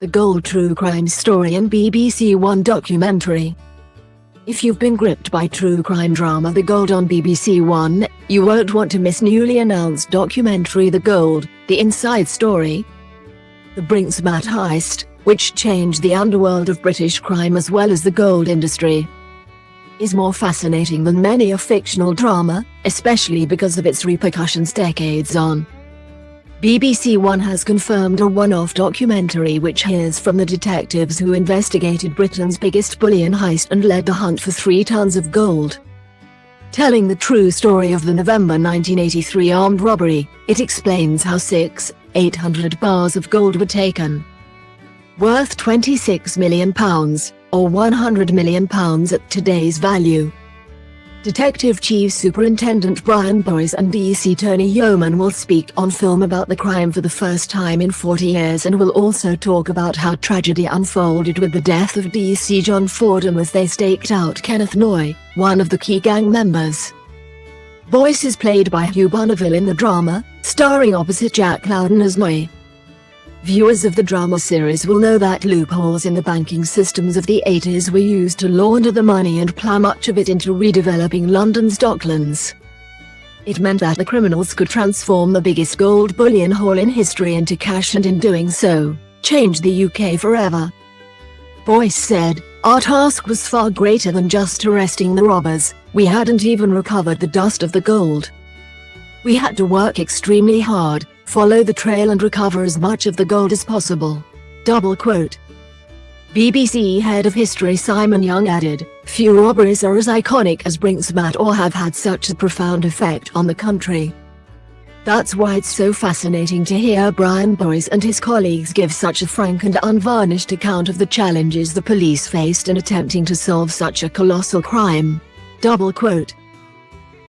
The Gold True Crime Story and BBC One documentary. If you've been gripped by true crime drama The Gold on BBC One, you won't want to miss newly announced documentary The Gold, The Inside Story. The Brinksmat heist, which changed the underworld of British crime as well as the gold industry, is more fascinating than many a fictional drama, especially because of its repercussions decades on. BBC One has confirmed a one-off documentary which hears from the detectives who investigated Britain's biggest bullion heist and led the hunt for 3 tons of gold. Telling the true story of the November 1983 armed robbery, it explains how 800 bars of gold were taken, worth £26 million, or £100 million at today's value. Detective Chief Superintendent Brian Boyce and DC Tony Yeoman will speak on film about the crime for the first time in 40 years and will also talk about how tragedy unfolded with the death of DC John Fordham as they staked out Kenneth Noy, one of the key gang members. Boyce is played by Hugh Bonneville in the drama, starring opposite Jack Lowden as Noy. Viewers of the drama series will know that loopholes in the banking systems of the 80s were used to launder the money and plough much of it into redeveloping London's docklands. It meant that the criminals could transform the biggest gold bullion haul in history into cash and in doing so, change the UK forever. Boyce said, "Our task was far greater than just arresting the robbers. We hadn't even recovered the dust of the gold. We had to work extremely hard, follow the trail and recover as much of the gold as possible." BBC head of history Simon Young added, "Few robberies are as iconic as Brinksmat or have had such a profound effect on the country. That's why it's so fascinating to hear Brian Boyce and his colleagues give such a frank and unvarnished account of the challenges the police faced in attempting to solve such a colossal crime."